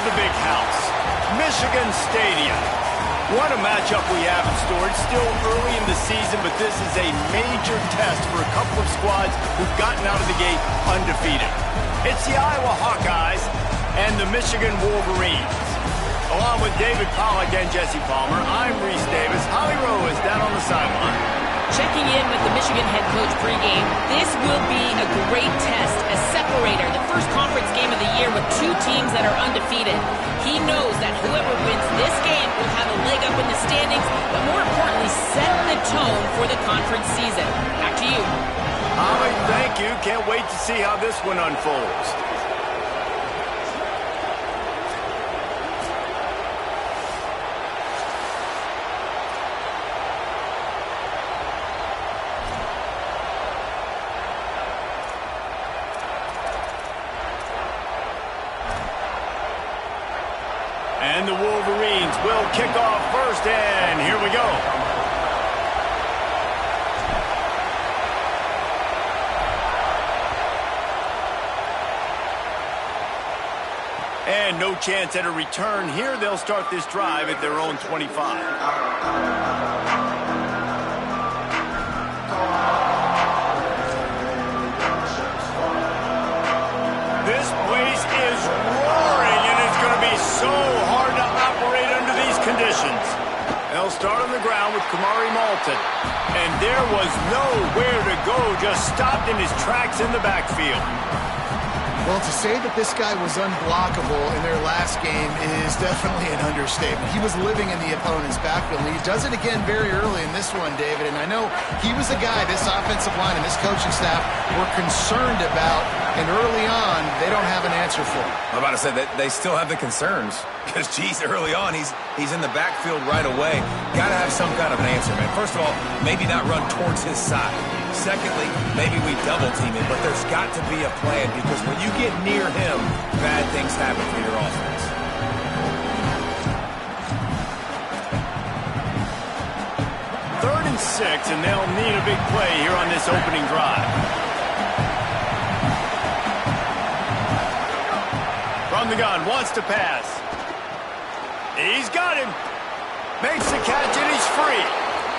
to the big house, Michigan Stadium. What a matchup we have in store. It's still early in the season, but this is a major test for a couple of squads who've gotten out of the gate undefeated. It's the Iowa Hawkeyes and the Michigan Wolverines. Along with David Pollack and Jesse Palmer, I'm Reese Davis. Holly Rowe is down on the sideline. Checking in with the Michigan head coach pregame, this will be a great test, a separator, the first conference game of the year with two teams that are undefeated. He knows that whoever wins this game will have a leg up in the standings, but more importantly, set the tone for the conference season. Back to you. Holly, thank you. Can't wait to see how this one unfolds. And the Wolverines will kick off first, and here we go. And no chance at a return here. They'll start this drive at their own 25. This place is roaring, and it's going to be so hard to operate under these conditions. They'll start on the ground with Kamari Malton. And there was nowhere to go, just stopped in his tracks in the backfield. Well, to say that this guy was unblockable in their last game is definitely an understatement. He was living in the opponent's backfield, and he does it again very early in this one, David. And I know he was a guy this offensive line and this coaching staff were concerned about, and early on, they don't have an answer for him. I'm about to say that they still have the concerns because, geez, early on, he's in the backfield right away. Got to have some kind of an answer, man. First of all, maybe not run towards his side. Secondly, maybe we double team him, but there's got to be a plan because when you get near him, bad things happen for your offense. Third and 6, and they'll need a big play here on this opening drive. From the gun, wants to pass. He's got him. Makes the catch, and he's free.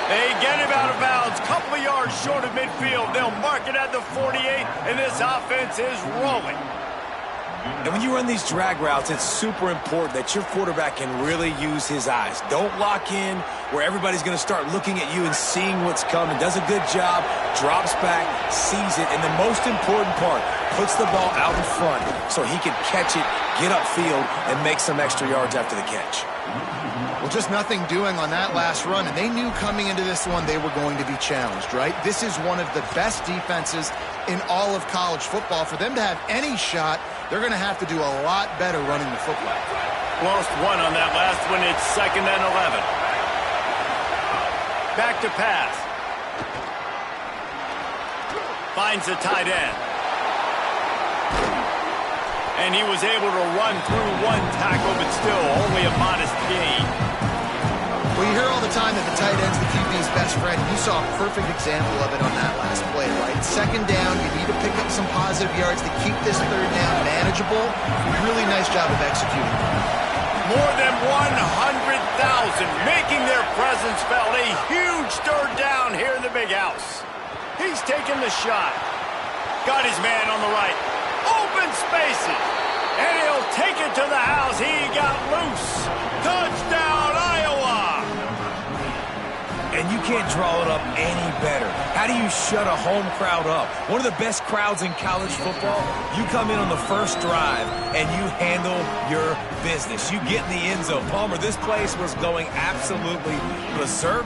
They get him out of bounds, couple of yards short of midfield. They'll mark it at the 48, and this offense is rolling. And when you run these drag routes, it's super important that your quarterback can really use his eyes. Don't lock in where everybody's going to start looking at you and seeing what's coming. Does a good job, drops back, sees it, and the most important part, puts the ball out in front so he can catch it, get upfield, and make some extra yards after the catch. Well, just nothing doing on that last run, and they knew coming into this one they were going to be challenged, right? This is one of the best defenses in all of college football. For them to have any shot, they're going to have to do a lot better running the football. Lost one on that last one. It's 2nd and 11. Back to pass. Finds the tight end. And he was able to run through one tackle, but still only a modest gain. Well, you hear all the time that the tight end's the QB's best friend. You saw a perfect example of it on that last play, right? 2nd down, you need to pick up some positive yards to keep this 3rd down manageable. Really nice job of executing. More than 100,000 making their presence felt. A huge 3rd down here in the big house. He's taking the shot. Got his man on the right. Open spaces. And he'll take it to the house. He got loose. Touchdown, Iowa. And you can't draw it up any better. How do you shut a home crowd up? One of the best crowds in college football. You come in on the first drive and you handle your business. You get in the end zone. Palmer, this place was going absolutely berserk,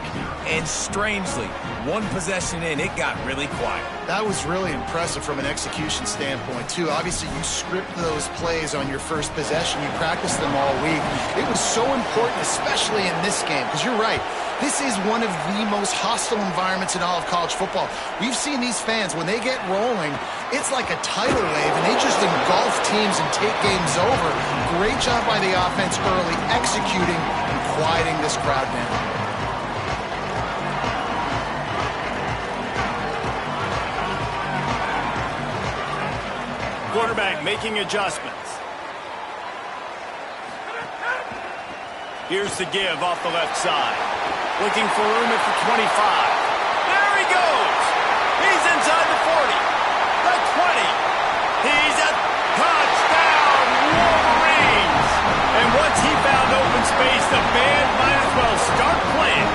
and strangely, one possession in, it got really quiet. That was really impressive from an execution standpoint, too. Obviously, you script those plays on your first possession. You practice them all week. It was so important, especially in this game, because you're right. This is one of the most hostile environments in all of college football. We've seen these fans, when they get rolling, it's like a tidal wave, and they just engulf teams and take games over. Great job by the offense early, executing and quieting this crowd down. Quarterback making adjustments. Here's the give off the left side. Looking for room at the 25. There he goes. He's inside the 40. The 20. He's a touchdown, Wolverines. And once he found open space, the band might as well start playing.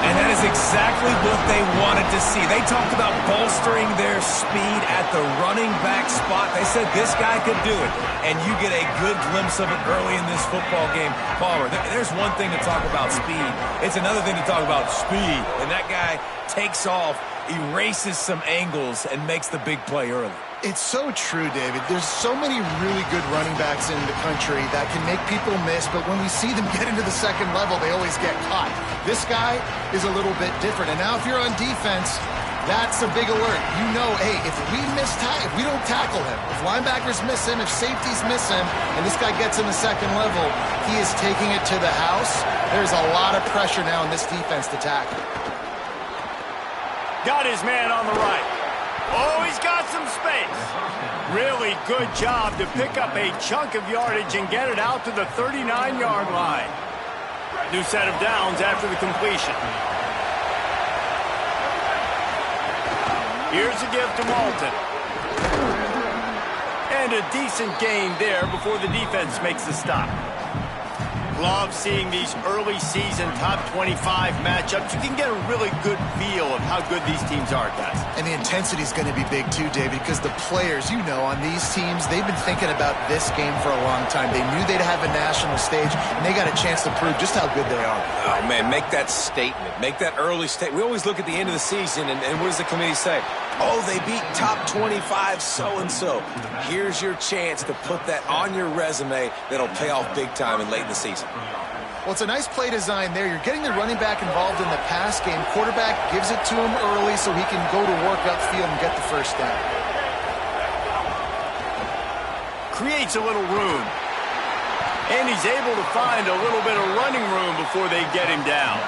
And that is exactly what they wanted to see. They talked about bolstering their speed at the running back spot. They said this guy could do it. And you get a good glimpse of it early in this football game. Palmer, there's one thing to talk about speed. It's another thing to talk about speed. And that guy takes off, erases some angles, and makes the big play early. It's so true, David. There's so many really good running backs in the country that can make people miss, but when we see them get into the second level, they always get caught. This guy is a little bit different. And now if you're on defense, that's a big alert. You know, hey, if we don't tackle him, if linebackers miss him, if safeties miss him, and this guy gets in the second level, he is taking it to the house. There's a lot of pressure now in this defense to tackle. Got his man on the right. Oh, he's got some space. Really good job to pick up a chunk of yardage and get it out to the 39-yard line. New set of downs after the completion. Here's a give to Malton. And a decent gain there before the defense makes the stop. Love seeing these early season top 25 matchups. You can get a really good feel of how good these teams are, guys. And the intensity is going to be big too, David, because the players, you know, on these teams, they've been thinking about this game for a long time. They knew they'd have a national stage, and they got a chance to prove just how good they are. Oh, man, make that statement. Make that early statement. We always look at the end of the season, and what does the committee say? Oh, they beat top 25 so-and-so. Here's your chance to put that on your resume that'll pay off big time and late in the season. Well, it's a nice play design there. You're getting the running back involved in the pass game. Quarterback gives it to him early so he can go to work upfield and get the first down. Creates a little room. And he's able to find a little bit of running room before they get him down.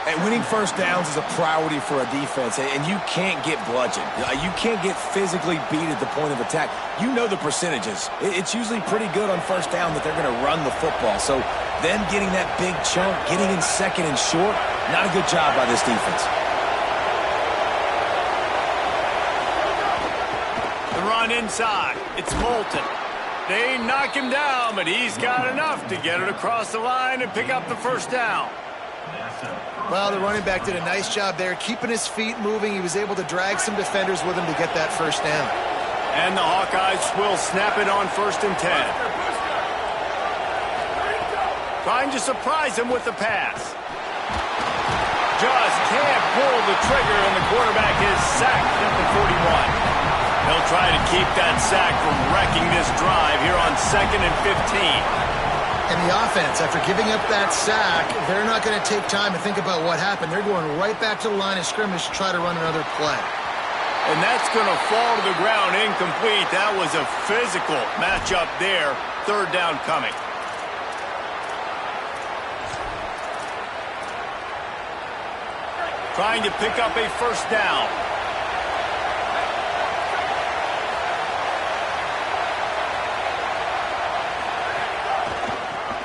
And winning first downs is a priority for a defense, and you can't get bludgeoned. You can't get physically beat at the point of attack. You know the percentages. It's usually pretty good on first down that they're going to run the football. So them getting that big chunk, getting in second and short, not a good job by this defense. The run inside. It's Moulton. They knock him down, but he's got enough to get it across the line and pick up the first down. Well, the running back did a nice job there, keeping his feet moving. He was able to drag some defenders with him to get that first down. And the Hawkeyes will snap it on 1st and 10. Trying to surprise him with the pass. Just can't pull the trigger, and the quarterback is sacked at the 41. He'll try to keep that sack from wrecking this drive here on 2nd and 15. And the offense, after giving up that sack, they're not going to take time to think about what happened. They're going right back to the line of scrimmage to try to run another play. And that's going to fall to the ground incomplete. That was a physical matchup there. 3rd down coming. Trying to pick up a first down.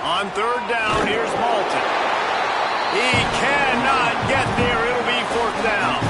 On 3rd down, here's Malton. He cannot get there. It'll be 4th down.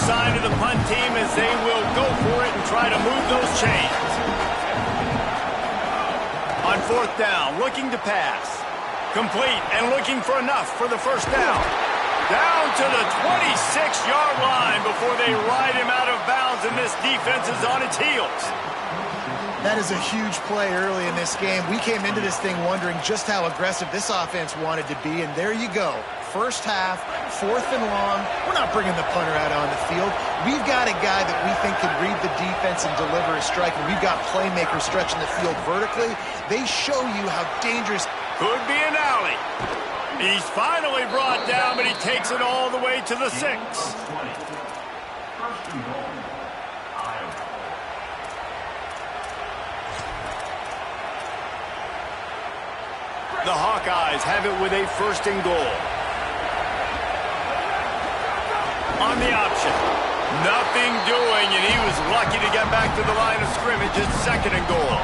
Sign of the punt team as they will go for it and try to move those chains. On 4th down, looking to pass. Complete and looking for enough for the first down. Down to the 26-yard line before they ride him out of bounds, and this defense is on its heels. That is a huge play early in this game. We came into this thing wondering just how aggressive this offense wanted to be, and there you go. first half, 4th and long. We're not bringing the punter out on the field. We've got a guy that we think can read the defense and deliver a strike, and we've got playmakers stretching the field vertically. They show you how dangerous. Could be an alley. He's finally brought down, but he takes it all the way to the 6. The Hawkeyes have it with a 1st and goal. On the option. Nothing doing, and he was lucky to get back to the line of scrimmage. It's 2nd and goal.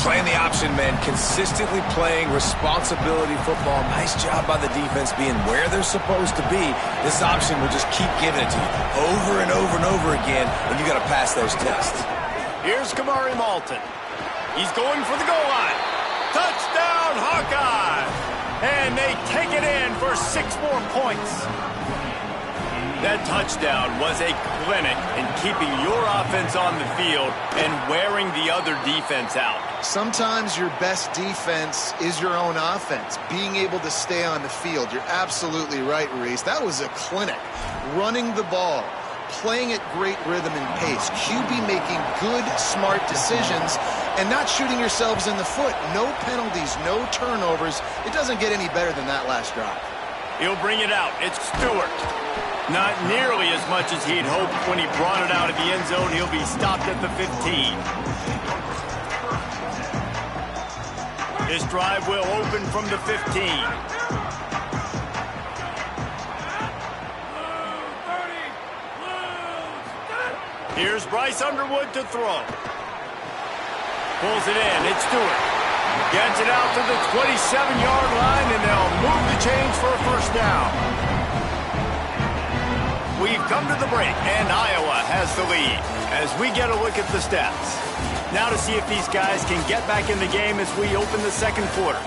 Playing the option, man, consistently playing responsibility football. Nice job by the defense being where they're supposed to be. This option will just keep giving it to you over and over and over again, and you got to pass those tests. Here's Kamari Malton. He's going for the goal line. Touchdown, Hawkeyes! And they take it in for 6 more points. That touchdown was a clinic in keeping your offense on the field and wearing the other defense out. Sometimes your best defense is your own offense, being able to stay on the field. You're absolutely right, Reese. That was a clinic. Running the ball, playing at great rhythm and pace. QB making good, smart decisions and not shooting yourselves in the foot. No penalties, no turnovers. It doesn't get any better than that last drive. He'll bring it out. It's Stewart. Not nearly as much as he'd hoped when he brought it out of the end zone. He'll be stopped at the 15. This drive will open from the 15. Here's Bryce Underwood to throw. Pulls it in. It's Stewart. Gets it out to the 27-yard line, and they'll move the chains for a 1st down. We've come to the break, and Iowa has the lead as we get a look at the stats. Now to see if these guys can get back in the game as we open the 2nd quarter.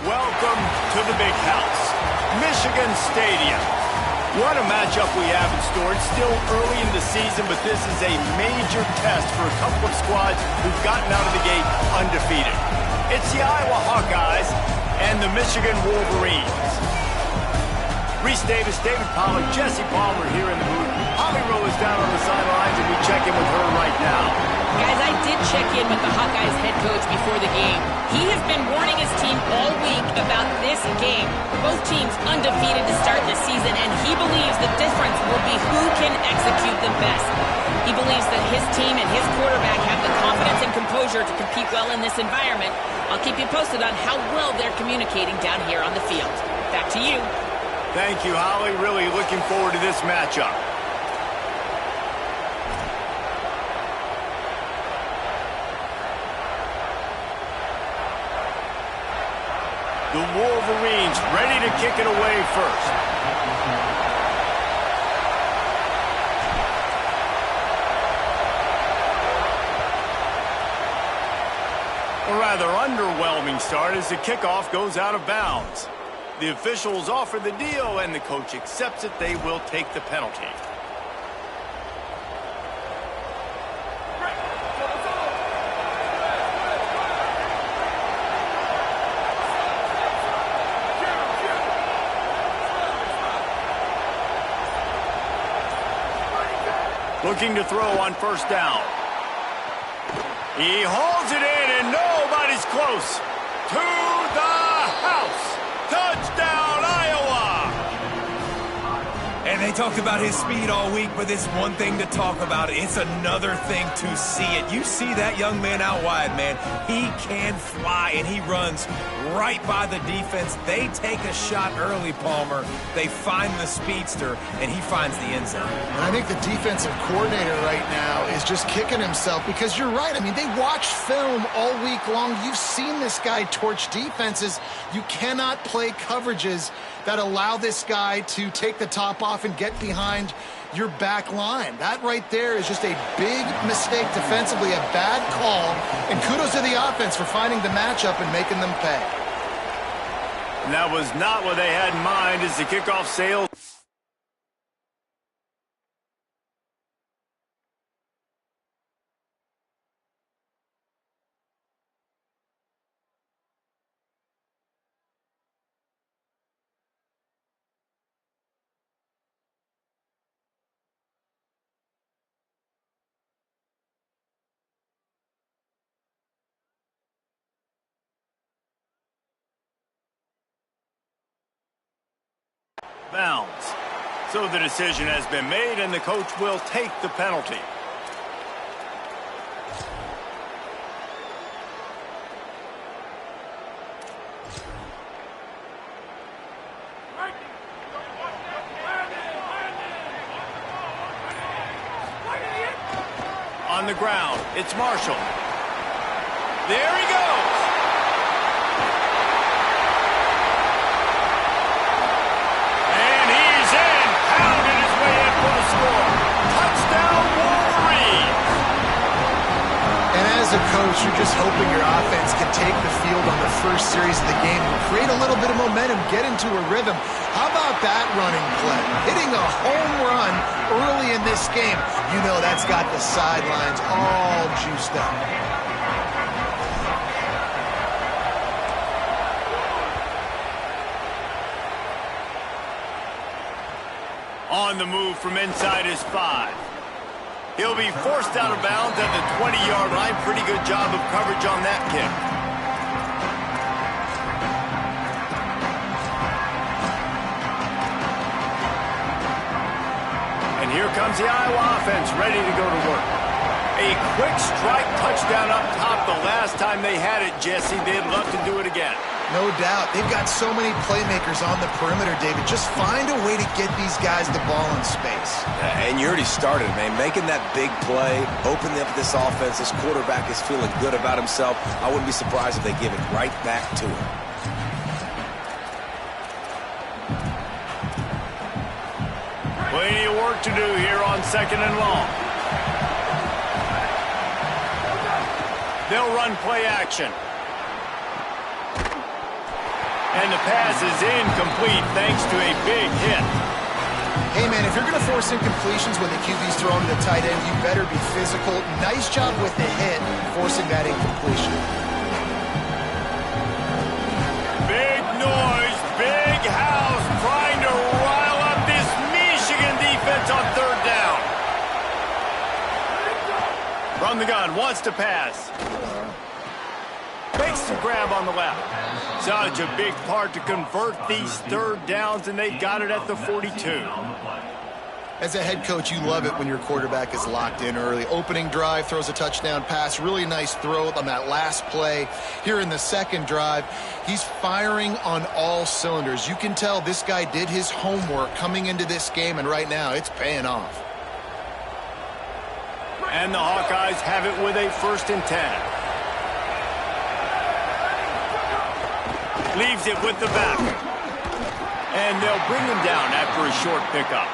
Welcome to the big house, Michigan Stadium. What a matchup we have in store. It's still early in the season, but this is a major test for a couple of squads who've gotten out of the gate undefeated. It's the Iowa Hawkeyes and the Michigan Wolverines. Reese Davis, David Pollack, Jesse Palmer here in the booth. Holly Rowe is down on the sidelines, and we check in with her right now. Guys, I did check in with the Hawkeyes head coach before the game. He has been warning his team all week about this game. Both teams undefeated to start this season, and he believes the difference will be who can execute the best. He believes that his team and his quarterback have the confidence and composure to compete well in this environment. I'll keep you posted on how well they're communicating down here on the field. Back to you. Thank you, Holly. Really looking forward to this matchup. The Wolverines ready to kick it away first. A rather underwhelming start as the kickoff goes out of bounds. The officials offer the deal, and the coach accepts it. They will take the penalty. Looking to throw on first down. He hauls it in, and nobody's close. To the house. Touchdown, Iowa! And they talked about his speed all week, but it's one thing to talk about. It's another thing to see it. You see that young man out wide, man. He can fly, and he runs right by the defense. They take a shot early, Palmer. They find the speedster, and he finds the end zone. And I think the defensive coordinator right now is just kicking himself because you're right. I mean, they watched film all week long. You've seen this guy torch defenses. You cannot play coverages that allow this guy to take the top off and get behind your back line. That right there is just a big mistake defensively, a bad call, and kudos to the offense for finding the matchup and making them pay. And that was not what they had in mind as the kickoff sailed. Bounds. So the decision has been made, and the coach will take the penalty. On the ground, it's Marshall. There he goes. As a coach, you're just hoping your offense can take the field on the first series of the game and create a little bit of momentum, get into a rhythm. How about that running play? Hitting a home run early in this game. You know that's got the sidelines all juiced up. On the move from inside his 5. He'll be forced out of bounds at the 20-yard line. Pretty good job of coverage on that kick. And here comes the Iowa offense ready to go to work. A quick strike touchdown up top the last time they had it, Jesse. They'd love to do it again. No doubt. They've got so many playmakers on the perimeter, David. Just find a way to get these guys the ball in space. And you already started, man. Making that big play, opening up this offense. This quarterback is feeling good about himself. I wouldn't be surprised if they give it right back to him. Plenty of work to do here on 2nd and long. They'll run play action. And the pass is incomplete thanks to a big hit. Hey, man, if you're going to force incompletions when the QB's throwing to the tight end, you better be physical. Nice job with the hit, forcing that incompletion. Big noise, big house, trying to rile up this Michigan defense on third down. From the gun, wants to pass. Makes the grab on the left. Such a big part to convert these third downs, and they got it at the 42. As a head coach, you love it when your quarterback is locked in early. Opening drive, throws a touchdown pass. Really nice throw on that last play. Here in the second drive, he's firing on all cylinders. You can tell this guy did his homework coming into this game, and right now it's paying off. And the Hawkeyes have it with a 1st and 10. Leaves it with the back. And they'll bring him down after a short pickup.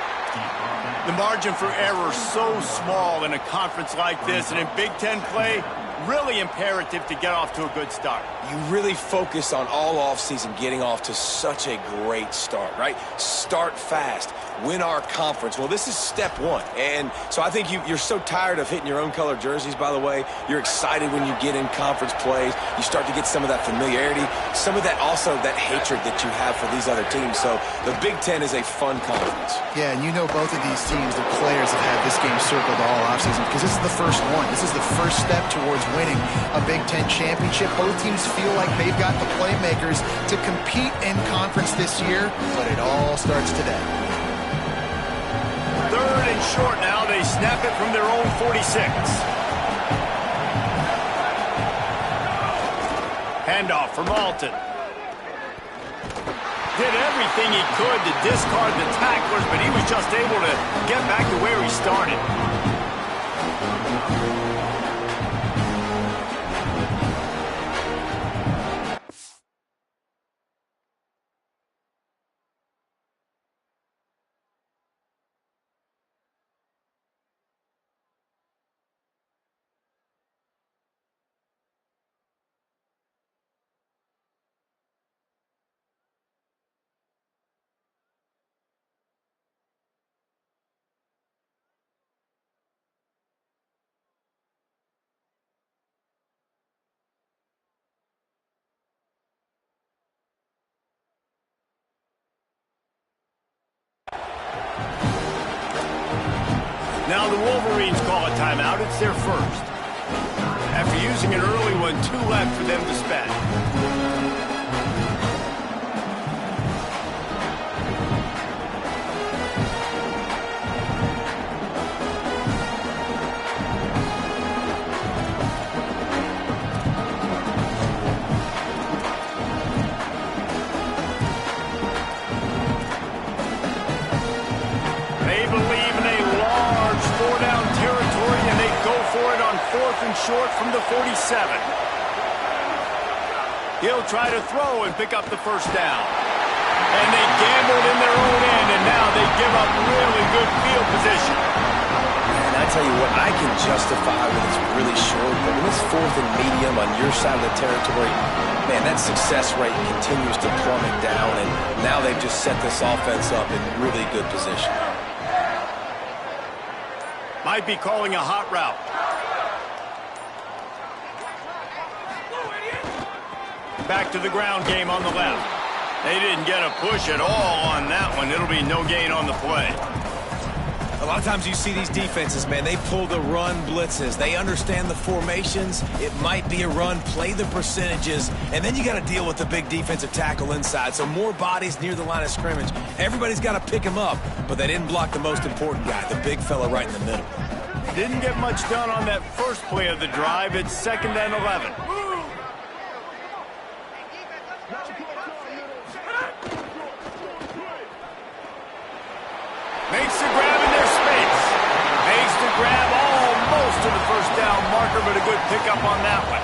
The margin for error so small in a conference like this, and in Big Ten play, really imperative to get off to a good start. You really focus on all offseason getting off to such a great start, right? Start fast. Win our conference. Well, this is step one. And so I think you're so tired of hitting your own color jerseys, by the way. You're excited when you get in conference plays. You start to get some of that familiarity, some of that also that hatred that you have for these other teams. So the Big Ten is a fun conference. Yeah, and you know both of these teams, their players have had this game circled all offseason because this is the first one. This is the first step towards winning a Big Ten championship. Both teams feel like they've got the playmakers to compete in conference this year, but it all starts today. 3rd and short now. They snap it from their own 46. Handoff from Alton. Did everything he could to discard the tacklers, but he was just able to get back to where he started. Now the Wolverines call a timeout. It's their first. After using an early one, 2 left for them to spend. They believe in a large 4-down territory, and they go for it on 4th and short from the 47. He'll try to throw and pick up the first down. And they gambled in their own end, and now they give up really good field position. And I tell you what, I can justify when it's really short, but when it's 4th and medium on your side of the territory, man, that success rate continues to plummet down, and now they've just set this offense up in really good position. Might be calling a hot route. Back to the ground game on the left. They didn't get a push at all on that one. It'll be no gain on the play. A lot of times you see these defenses, man, they pull the run blitzes. They understand the formations. It might be a run, play the percentages, and then you got to deal with the big defensive tackle inside. So more bodies near the line of scrimmage. Everybody's got to pick him up, but they didn't block the most important guy, the big fella right in the middle. Didn't get much done on that first play of the drive. It's 2nd and 11. Makes the grab in their space. Makes the grab almost to the first down marker, but a good pickup on that one.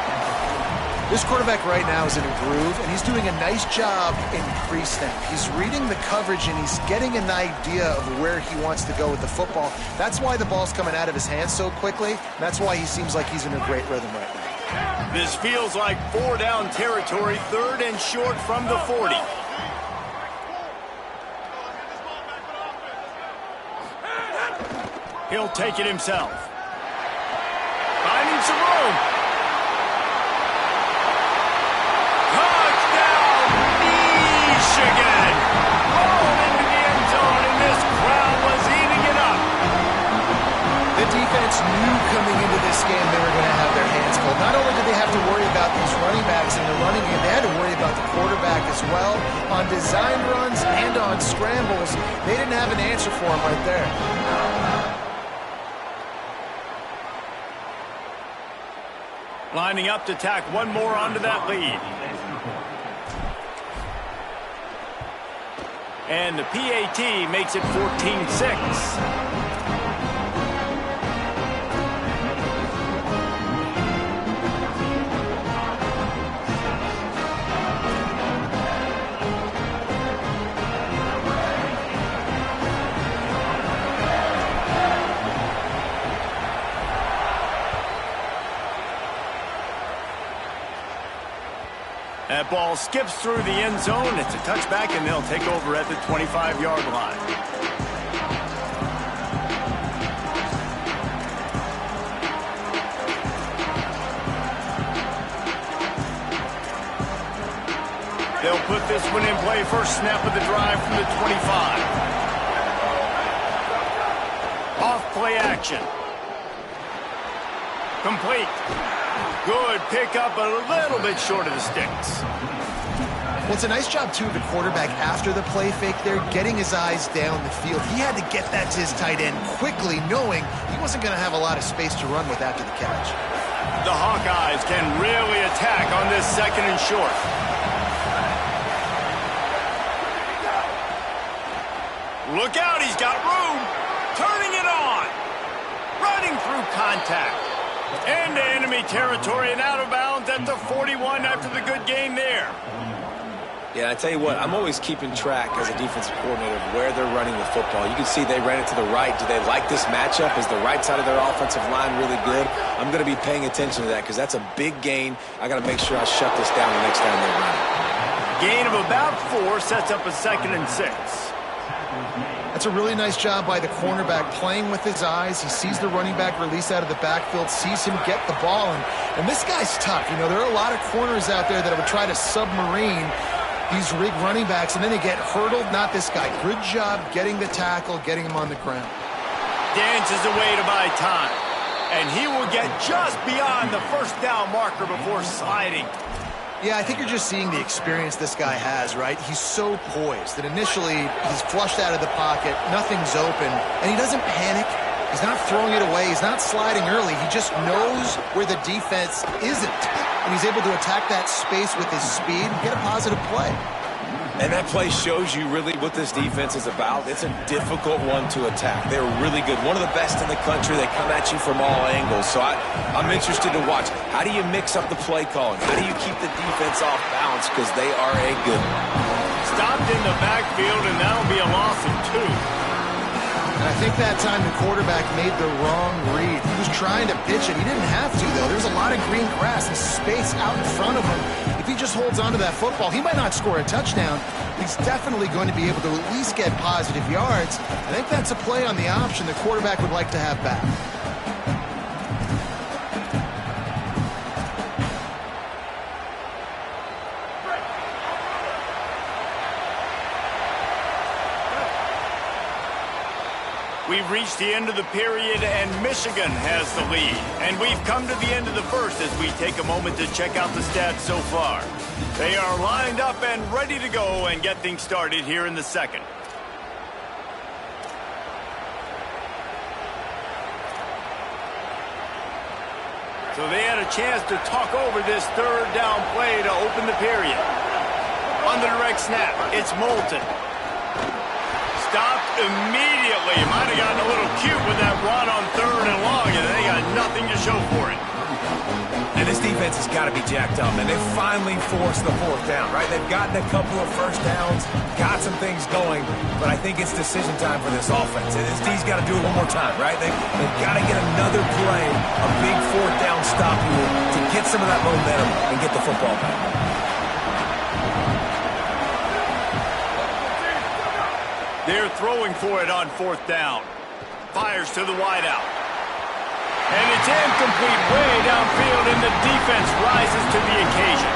This quarterback right now is in a groove, and he's doing a nice job in pre-snap. He's reading the coverage, and he's getting an idea of where he wants to go with the football. That's why the ball's coming out of his hands so quickly, and that's why he seems like he's in a great rhythm right now. This feels like 4-down territory, 3rd and short from the 40. He'll take it himself. Finding some room. Touchdown, Michigan! Rolled into the end zone, and this crowd was eating it up. The defense knew coming into this game they were going to have their hands full. Not only did they have to worry about these running backs in the running game, they had to worry about the quarterback as well. On design runs and on scrambles, they didn't have an answer for him right there. Lining up to tack one more onto that lead. And the PAT makes it 14-6. That ball skips through the end zone. It's a touchback, and they'll take over at the 25-yard line. They'll put this one in play. First snap of the drive from the 25. Off play action. Complete. Good pickup, a little bit short of the sticks. Well, it's a nice job, too, of the quarterback after the play fake there, getting his eyes down the field. He had to get that to his tight end quickly, knowing he wasn't going to have a lot of space to run with after the catch. The Hawkeyes can really attack on this second and short. Look out, he's got room. Turning it on. Running through contact. Into enemy territory and out of bounds at the 41 after the good game there. Yeah, I tell you what, I'm always keeping track as a defensive coordinator of where they're running the football. You can see they ran it to the right. Do they like this matchup? Is the right side of their offensive line really good? I'm going to be paying attention to that because that's a big gain. I got to make sure I shut this down the next time they run it. Gain of about 4 sets up a 2nd and 6. That's a really nice job by the cornerback playing with his eyes. He sees the running back release out of the backfield, sees him get the ball, and this guy's tough. You know, there are a lot of corners out there that would try to submarine these rig running backs, and then they get hurdled. Not this guy. Good job getting the tackle, getting him on the ground. Dances away to buy time, and he will get just beyond the first down marker before sliding. Yeah, I think you're just seeing the experience this guy has, right? He's so poised that initially he's flushed out of the pocket, nothing's open, and he doesn't panic. He's not throwing it away. He's not sliding early. He just knows where the defense isn't, and he's able to attack that space with his speed and get a positive play. And that play shows you really what this defense is about. It's a difficult one to attack. They're really good. One of the best in the country. They come at you from all angles. So I'm interested to watch. How do you mix up the play calling? How do you keep the defense off balance? Because they are a good one. Stopped in the backfield, and that'll be a loss of 2. And I think that time the quarterback made the wrong read. He was trying to pitch it. He didn't have to, though. There's a lot of green grass and space out in front of him. If he just holds onto that football, he might not score a touchdown. He's definitely going to be able to at least get positive yards. I think that's a play on the option the quarterback would like to have back. We've reached the end of the period, and Michigan has the lead. And we've come to the end of the first as we take a moment to check out the stats so far. They are lined up and ready to go and get things started here in the second. So they had a chance to talk over this third down play to open the period. On the direct snap, it's Moulton. Stopped immediately. Might have gotten a little cute with that run on 3rd and long, and they got nothing to show for it. And this defense has got to be jacked up, and they've finally forced the 4th down, right? They've gotten a couple of first downs, got some things going, but I think it's decision time for this offense. And this D's got to do it one more time, right? They've got to get another play, a big 4th down stop here to get some of that momentum and get the football back. They're throwing for it on 4th down. Fires to the wideout. And it's incomplete way downfield, and the defense rises to the occasion.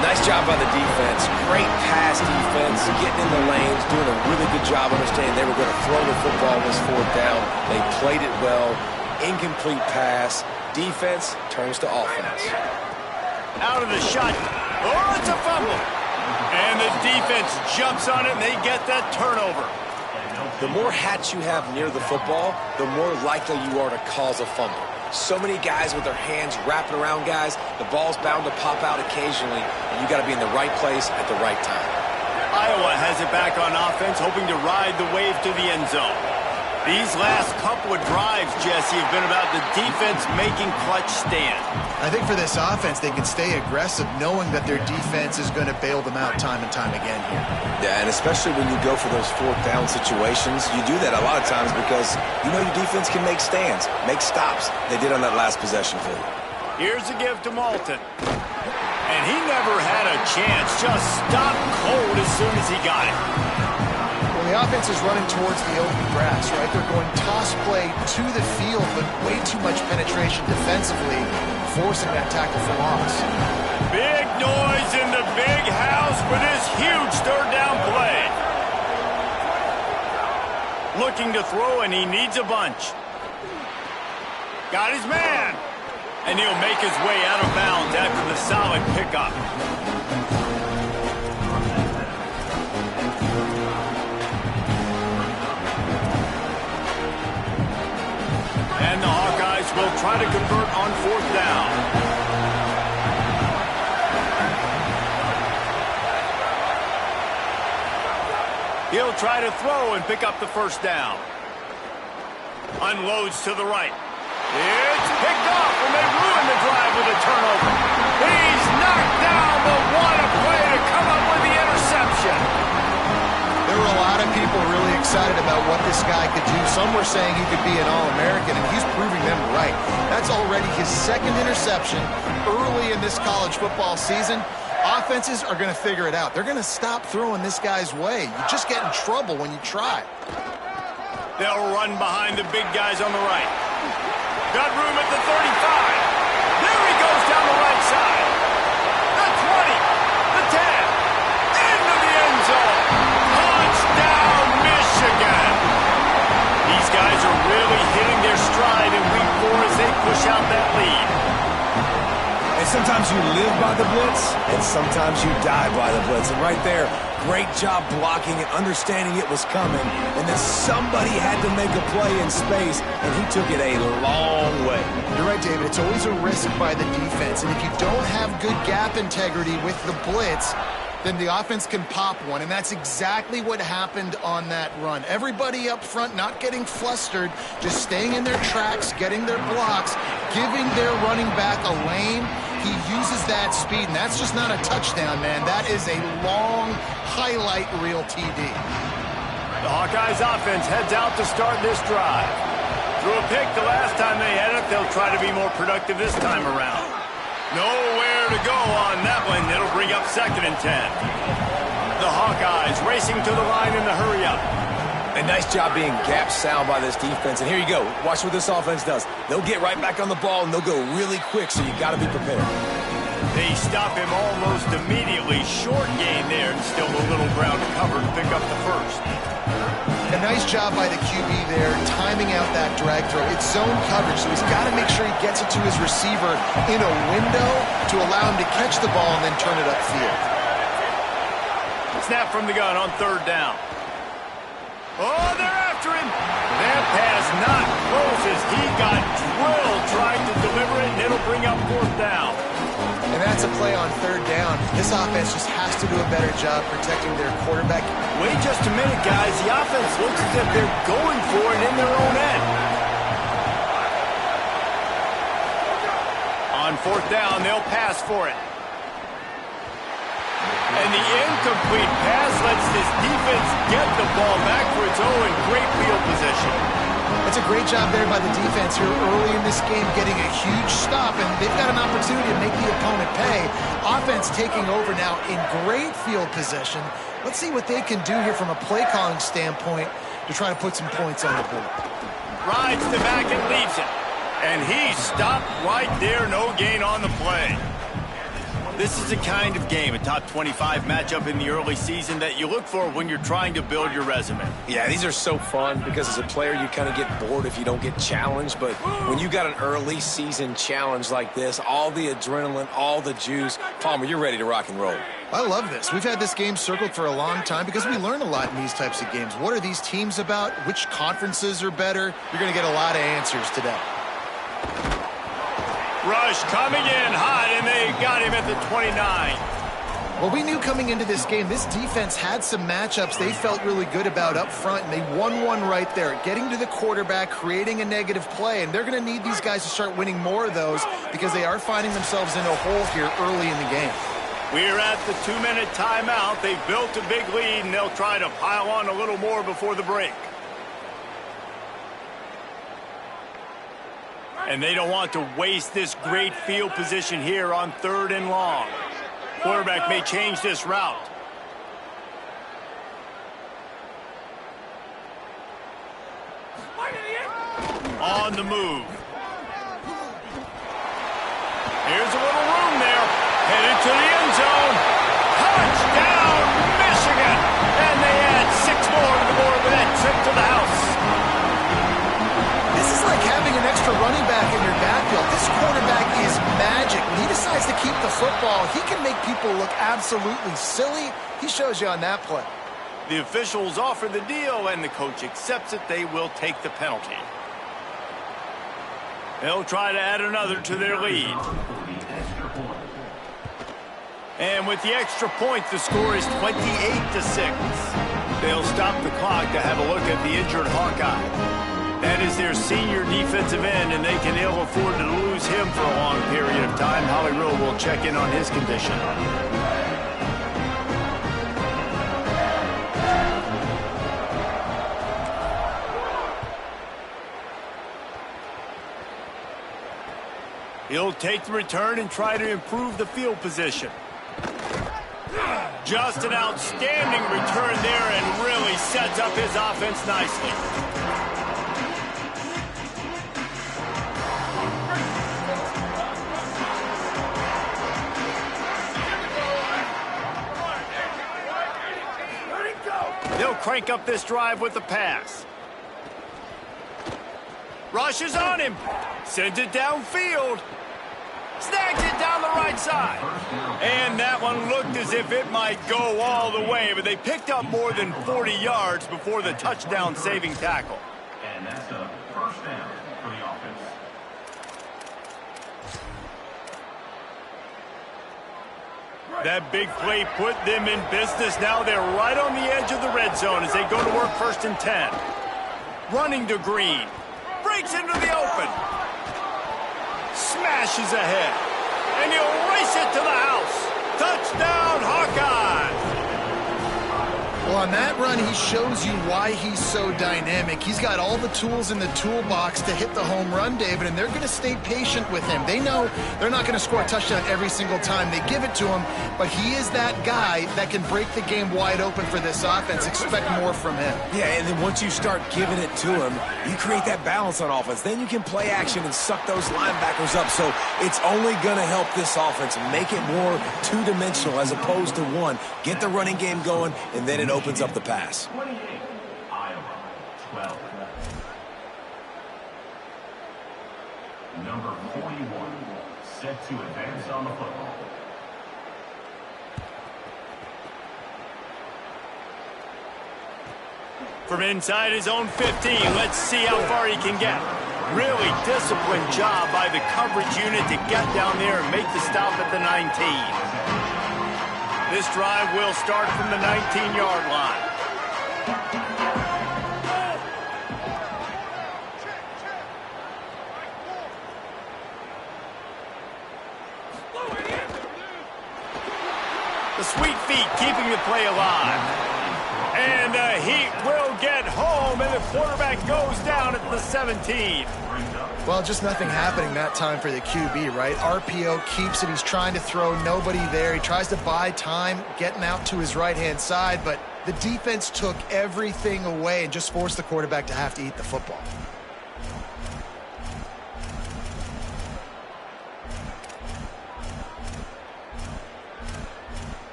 Nice job by the defense. Great pass defense, getting in the lanes, doing a really good job understanding they were going to throw the football on this fourth down. They played it well. Incomplete pass. Defense turns to offense. Out of the shot. Oh, it's a fumble. And the defense jumps on it, and they get that turnover. The more hats you have near the football, the more likely you are to cause a fumble. So many guys with their hands wrapping around guys, the ball's bound to pop out occasionally, and you got to be in the right place at the right time. Iowa has it back on offense, hoping to ride the wave to the end zone. These last couple of drives, Jesse, have been about the defense making clutch stand. I think for this offense, they can stay aggressive knowing that their defense is going to bail them out time and time again here. Yeah, and especially when you go for those fourth down situations, you do that a lot of times because you know your defense can make stands, make stops. They did on that last possession for you. Here's a give to Malton. And he never had a chance, just stopped cold as soon as he got it. The offense is running towards the open grass, right? They're going toss play to the field, but way too much penetration defensively, forcing that tackle for loss. Big noise in the big house for this huge third down play. Looking to throw, and he needs a bunch. Got his man. And he'll make his way out of bounds after the solid pickup. And the Hawkeyes will try to convert on fourth down. He'll try to throw and pick up the first down. Unloads to the right. It's picked off, and they ruin the drive with a turnover. He's knocked down, but what a play to come up with the interception. There were a lot of people really excited about what this guy could do. Some were saying he could be an All-American, and he's proving them right. That's already his second interception early in this college football season. Offenses are going to figure it out. They're going to stop throwing this guy's way. You just get in trouble when you try. They'll run behind the big guys on the right. Got room at the 35. There he goes down the right side. The 20, the 10, into the end zone. Touchdown, Michigan. These guys are really hitting their stride in week 4 as they push out that lead. And sometimes you live by the blitz, and sometimes you die by the blitz. And right there, great job blocking and understanding it was coming. And then somebody had to make a play in space, and he took it a long way. You're right, David. It's always a risk by the defense. And if you don't have good gap integrity with the blitz, then the offense can pop one, and that's exactly what happened on that run. Everybody up front not getting flustered, just staying in their tracks, getting their blocks, giving their running back a lane. He uses that speed, and that's just not a touchdown, man. That is a long highlight reel TD. The Hawkeyes offense heads out to start this drive. Threw a pick the last time they had it. They'll try to be more productive this time around. Nowhere to go on that one. It'll bring up 2nd and 10. The Hawkeyes racing to the line in the hurry up. A nice job being gap sound by this defense. And here you go. Watch what this offense does. They'll get right back on the ball, and they'll go really quick, so you got to be prepared. They stop him almost immediately. Short gain there, and still a little ground to cover to pick up the first. A nice job by the QB there, timing out that drag throw. It's zone coverage, so he's got to make sure he gets it to his receiver in a window to allow him to catch the ball and then turn it upfield. Snap from the gun on 3rd down. Oh, they're after him. That pass not close as he got drilled trying to deliver it, and it'll bring up 4th down. And that's a play on 3rd down. This offense just has to do a better job protecting their quarterback. Wait just a minute, guys. The offense looks as if they're going for it in their own end. On 4th down, they'll pass for it. And the incomplete pass lets this defense get the ball back for its own. Great field position. That's a great job there by the defense here early in this game, getting a huge stop, and they've got an opportunity to make the opponent pay. Offense taking over now in great field position. Let's see what they can do here from a play calling standpoint to try to put some points on the board. rides the back and leaves it. And he stopped right there, no gain on the play. This is the kind of game, a top 25 matchup in the early season, that you look for when you're trying to build your resume. Yeah, these are so fun because as a player, you kind of get bored if you don't get challenged. But when you got an early season challenge like this, all the adrenaline, all the juice, Palmer, you're ready to rock and roll. I love this. We've had this game circled for a long time because we learn a lot in these types of games. What are these teams about? Which conferences are better? You're going to get a lot of answers today. Rush coming in hot, and they got him at the 29. Well, we knew coming into this game, this defense had some matchups they felt really good about up front, and they won one right there, getting to the quarterback, creating a negative play, and they're going to need these guys to start winning more of those because they are finding themselves in a hole here early in the game. We're at the 2-minute timeout. They've built a big lead, and they'll try to pile on a little more before the break. And they don't want to waste this great field position here on 3rd and long. Quarterback may change this route. On the move. Here's a little room there. Headed to the end zone. Touchdown, Michigan! And they add 6 more to the board with that trip to the house. This is like having an extra running back in your backfield. This quarterback is magic. When he decides to keep the football, he can make people look absolutely silly. He shows you on that play. The officials offer the deal, and the coach accepts it. They will take the penalty. They'll try to add another to their lead. And with the extra point, the score is 28-6. They'll stop the clock to have a look at the injured Hawkeye. That is their senior defensive end, and they can ill afford to lose him for a long period of time. Holly Rill will check in on his condition. He'll take the return and try to improve the field position. Just an outstanding return there, and really sets up his offense nicely. They'll crank up this drive with the pass. Rushes on him. Sends it downfield. Snags it down the right side. And that one looked as if it might go all the way, but they picked up more than 40 yards before the touchdown-saving tackle. And that's a first down for the offense. That big play put them in business. Now they're right on the edge of the red zone as they go to work 1st and 10. Running to Green. Breaks into the open. Smashes ahead. And he'll race it to the house. Touchdown, Hawkeyes! Well, on that run, he shows you why he's so dynamic. He's got all the tools in the toolbox to hit the home run, David, and they're going to stay patient with him. They know they're not going to score a touchdown every single time they give it to him, but he is that guy that can break the game wide open for this offense. Expect more from him. Yeah, and then once you start giving it to him, you create that balance on offense. Then you can play action and suck those linebackers up. So it's only going to help this offense make it more two-dimensional as opposed to one. Get the running game going, and then it opens up the pass. 28, Iowa, 12. Number 41, set to advance on the football. From inside his own 15, let's see how far he can get. Really disciplined job by the coverage unit to get down there and make the stop at the 19. This drive will start from the 19-yard line. The sweet feet keeping the play alive. And the Heat will get home, and the quarterback goes down at the 17. Well, just nothing happening that time for the QB, right? RPO keeps it. He's trying to throw, nobody there. He tries to buy time, getting out to his right-hand side, but the defense took everything away and just forced the quarterback to have to eat the football.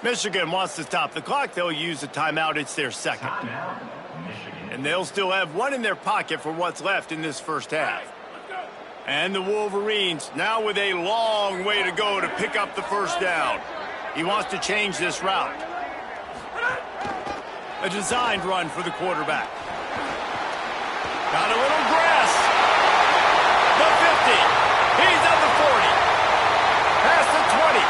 Michigan wants to stop the clock. They'll use a timeout. It's their second. Timeout, Michigan. And they'll still have one in their pocket for what's left in this first half. And the Wolverines now with a long way to go to pick up the first down. He wants to change this route. A designed run for the quarterback. Got a little grass. The 50. He's at the 40. Past the 20.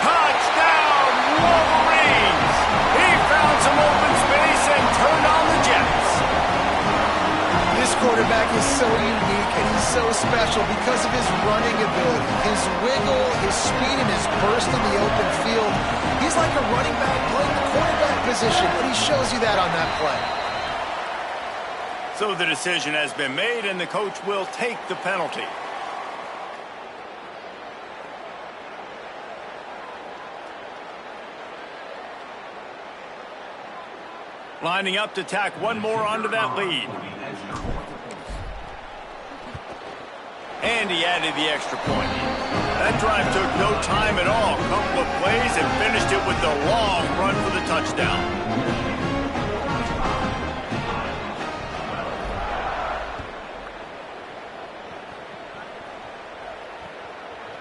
Touchdown, Wolverines! He found some open space and turned on the Jets. This quarterback is so unique and he's so special because of his running ability, his wiggle, his speed, and his burst in the open field. He's like a running back playing the quarterback position, and he shows you that on that play. So the decision has been made, and the coach will take the penalty. Lining up to tack one more onto that lead. And he added the extra point. That drive took no time at all. A couple of plays and finished it with the long run for the touchdown.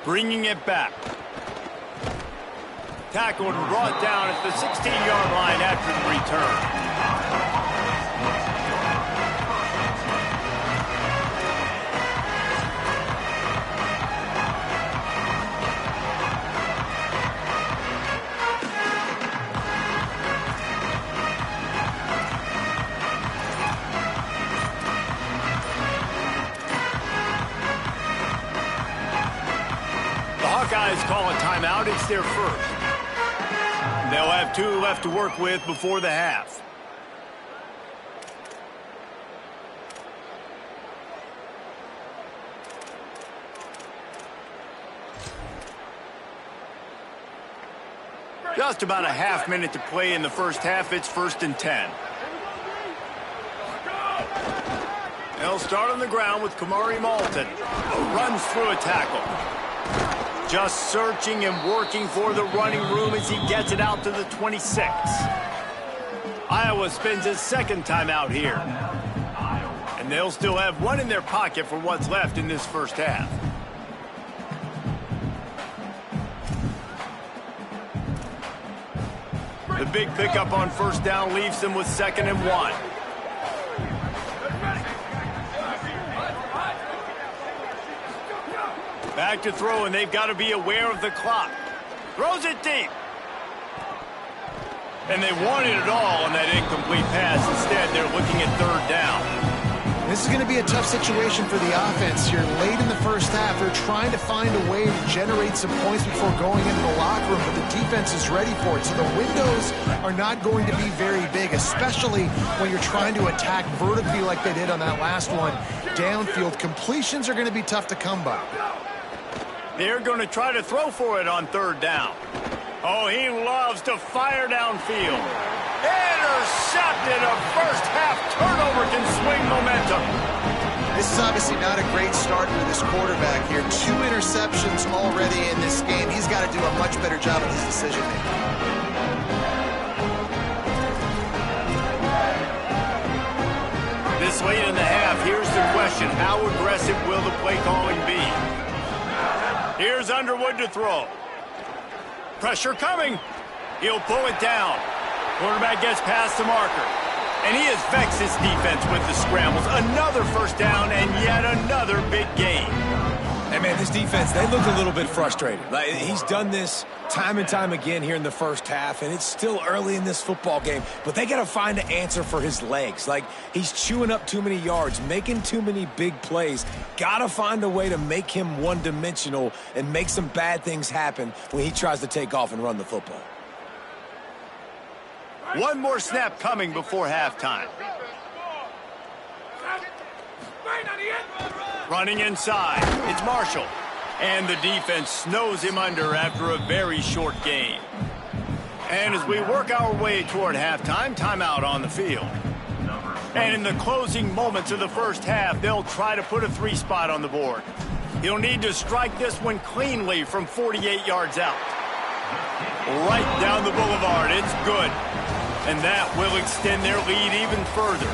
Bringing it back. Tackled and brought down at the 16-yard line after the return. Hawkeyes call a timeout. It's their first. They'll have 2 left to work with before the half. Just about a half minute to play in the first half. It's 1st and 10. They'll start on the ground with Kamari Malton. Runs through a tackle. Just searching and working for the running room as he gets it out to the 26. Iowa spends his second time out here. And they'll still have one in their pocket for what's left in this first half. The big pickup on first down leaves them with 2nd and 1. Back to throw, and they've got to be aware of the clock. Throws it deep. And they wanted it all on that incomplete pass. Instead, they're looking at 3rd down. This is going to be a tough situation for the offense here. Late in the first half, they're trying to find a way to generate some points before going into the locker room, but the defense is ready for it. So the windows are not going to be very big, especially when you're trying to attack vertically like they did on that last one. Downfield completions are going to be tough to come by. They're going to try to throw for it on 3rd down. Oh, he loves to fire downfield. Intercepted. A first half turnover can swing momentum. This is obviously not a great start for this quarterback here. 2 interceptions already in this game. He's got to do a much better job of his decision making. This late in the half, here's the question. How aggressive will the play calling be? Here's Underwood to throw. Pressure coming. He'll pull it down. Quarterback gets past the marker. And he has vexed his defense with the scrambles. Another first down and yet another big gain. Hey, man, this defense, they look a little bit frustrated. Like, he's done this time and time again here in the first half, and it's still early in this football game, but they got to find an answer for his legs. Like, he's chewing up too many yards, making too many big plays. Got to find a way to make him one-dimensional and make some bad things happen when he tries to take off and run the football. One more snap coming before halftime. Running inside, it's Marshall. And the defense snows him under after a very short gain. And as we work our way toward halftime, timeout on the field. And in the closing moments of the first half, they'll try to put a 3 spot on the board. He'll need to strike this one cleanly from 48 yards out. Right down the boulevard. It's good. And that will extend their lead even further.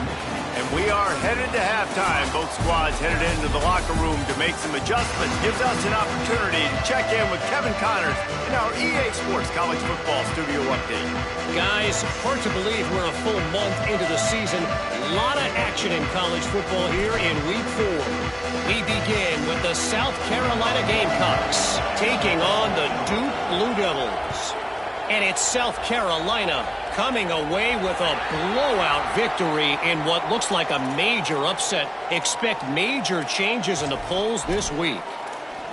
And we are headed to halftime. Both squads headed into the locker room to make some adjustments. Gives us an opportunity to check in with Kevin Connors in our EA Sports College Football Studio Update. Guys, hard to believe we're a full month into the season. A lot of action in college football here in Week 4. We begin with the South Carolina Gamecocks taking on the Duke Blue Devils. And it's South Carolina coming away with a blowout victory in what looks like a major upset. Expect major changes in the polls this week.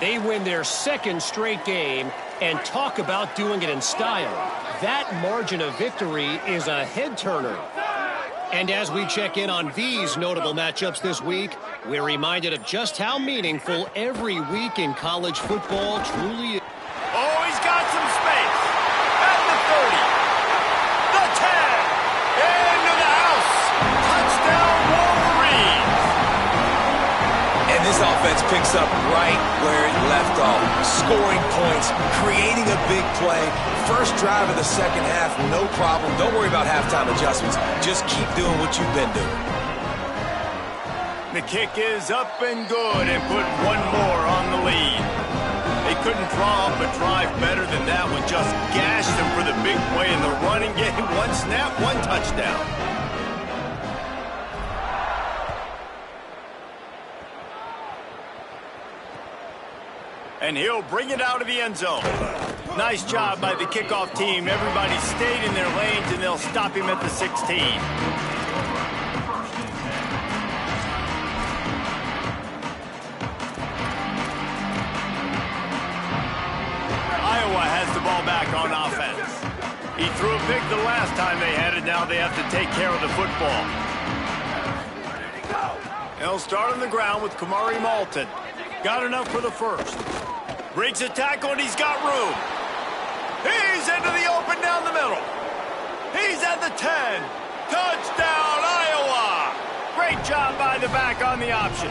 They win their second straight game and talk about doing it in style. That margin of victory is a head-turner. And as we check in on these notable matchups this week, we're reminded of just how meaningful every week in college football truly is. Oh, he's got some space. At the 30. The 10. Into the house. Touchdown, Wolverines. And this offense picks up right where it left off. Scoring points, creating a big play. First drive of the second half, no problem. Don't worry about halftime adjustments. Just keep doing what you've been doing. The kick is up and good and put one more on the lead. They couldn't draw up a drive better than that one. Just gashed them for the big play in the running game. One snap, one touchdown. And he'll bring it out of the end zone. Nice job by the kickoff team. Everybody stayed in their lanes, and they'll stop him at the 16. Iowa has the ball back on offense. He threw a pick the last time they had it. Now they have to take care of the football. They'll start on the ground with Kamari Malton. Got enough for the first. Breaks a tackle, and he's got room. He's into the open down the middle. He's at the 10. Touchdown, Iowa! Great job by the back on the option.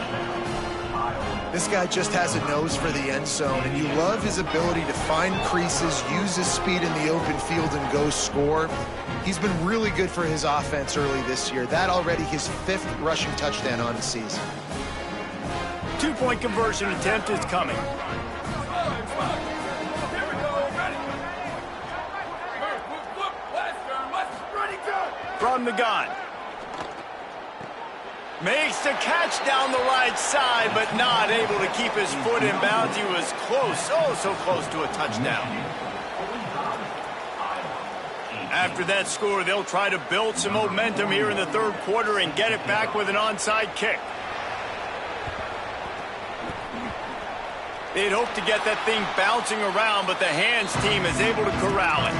This guy just has a nose for the end zone, and you love his ability to find creases, use his speed in the open field, and go score. He's been really good for his offense early this year. That already his 5th rushing touchdown on the season. 2-point conversion attempt is coming. From the gun. Makes the catch down the right side, but not able to keep his foot in bounds. He was close, oh so close to a touchdown. After that score, they'll try to build some momentum here in the third quarter and get it back with an onside kick. They'd hope to get that thing bouncing around, but the hands team is able to corral it.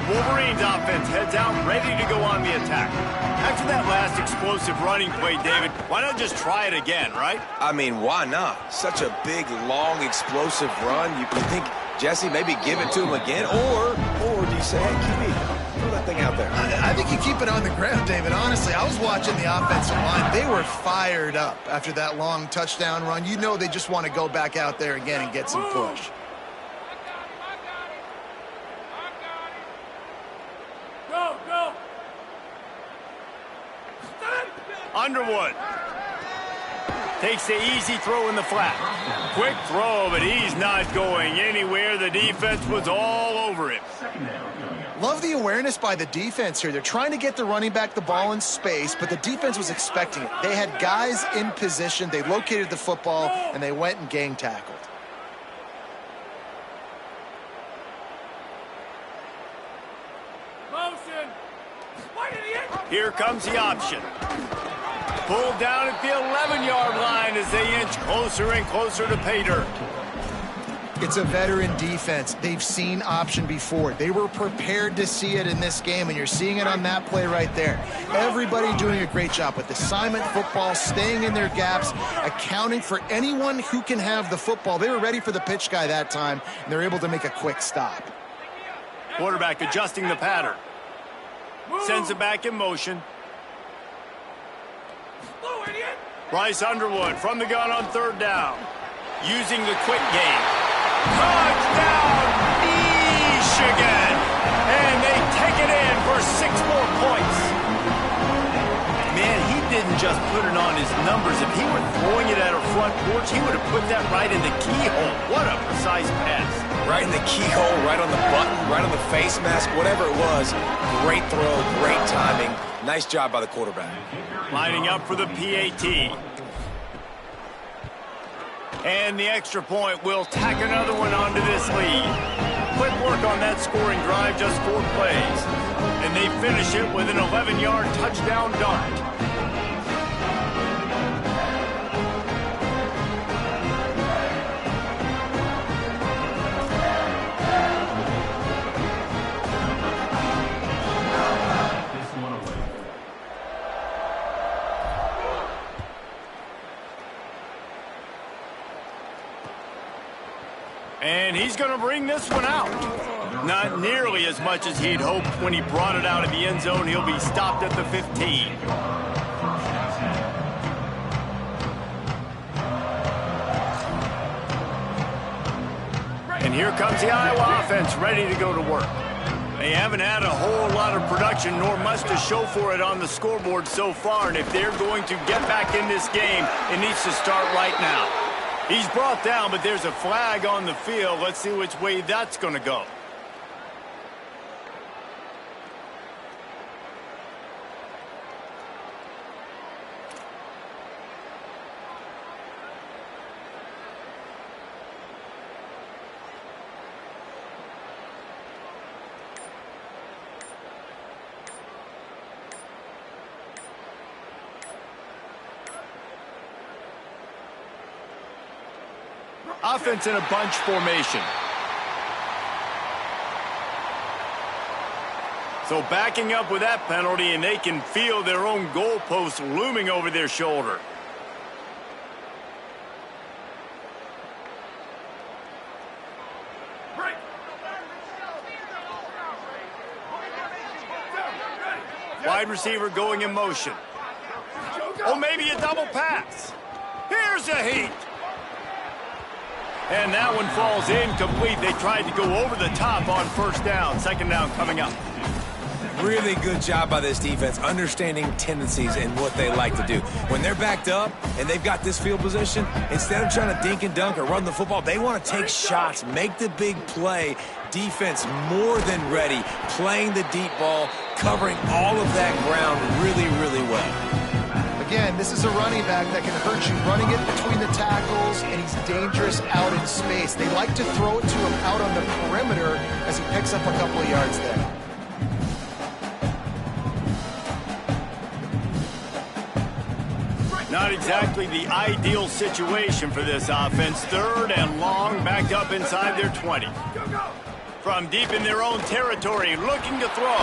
Wolverines offense heads out, ready to go on the attack. After that last explosive running play, David, why not just try it again, right? I mean, why not? Such a big, long, explosive run. You think, Jesse, maybe give it to him again? Or do you say, hey, QB, throw that thing out there? I think you keep it on the ground, David. Honestly, I was watching the offensive line. They were fired up after that long touchdown run. You know they just want to go back out there again and get some push. Underwood takes the easy throw in the flat. Quick throw, but he's not going anywhere. The defense was all over him. Love the awareness by the defense here. They're trying to get the running back the ball in space, but the defense was expecting it. They had guys in position. They located the football, and they went and gang tackled. Here comes the option. Pulled down at the 11-yard line as they inch closer and closer to pay dirt. It's a veteran defense. They've seen option before. They were prepared to see it in this game, and you're seeing it on that play right there. Everybody doing a great job with assignment football, staying in their gaps, accounting for anyone who can have the football. They were ready for the pitch guy that time, and they're able to make a quick stop. Quarterback adjusting the pattern. Sends it back in motion. Bryce Underwood from the gun on third down. Using the quick game. Touchdown, Michigan! And they take it in for 6 more points. Man, he didn't just put it on his numbers. If he were throwing it at our front porch, he would have put that right in the keyhole. What a precise pass. Right in the keyhole, right on the button, right on the face mask, whatever it was. Great throw, great timing. Nice job by the quarterback. Lining up for the PAT. And the extra point will tack another one onto this lead. Quick work on that scoring drive, just 4 plays. And they finish it with an 11-yard touchdown dart. And he's going to bring this one out. Not nearly as much as he'd hoped when he brought it out of the end zone. He'll be stopped at the 15. And here comes the Iowa offense ready to go to work. They haven't had a whole lot of production, nor much to show for it on the scoreboard so far. And if they're going to get back in this game, it needs to start right now. He's brought down, but there's a flag on the field. Let's see which way that's going to go. Offense in a bunch formation. So backing up with that penalty, and they can feel their own goalpost looming over their shoulder. Wide receiver going in motion. Oh, maybe a double pass. Here's a heat. And that one falls incomplete. They tried to go over the top on first down. Second down coming up. Really good job by this defense, understanding tendencies and what they like to do. When they're backed up and they've got this field position, instead of trying to dink and dunk or run the football, they want to take shots, make the big play. Defense more than ready, playing the deep ball, covering all of that ground really, really well. Again, this is a running back that can hurt you running it between the tackles, and he's dangerous out in space. They like to throw it to him out on the perimeter as he picks up a couple of yards there. Not exactly the ideal situation for this offense. Third and long, backed up inside their 20. From deep in their own territory, looking to throw.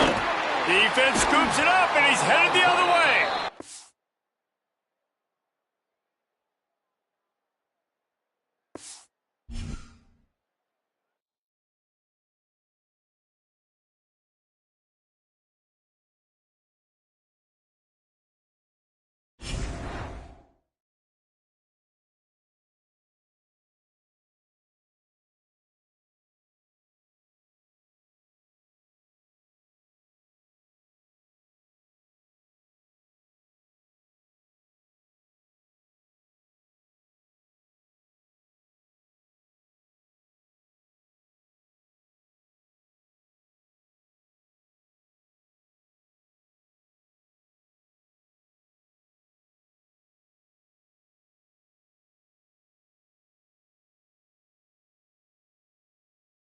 Defense scoops it up, and he's headed the other way.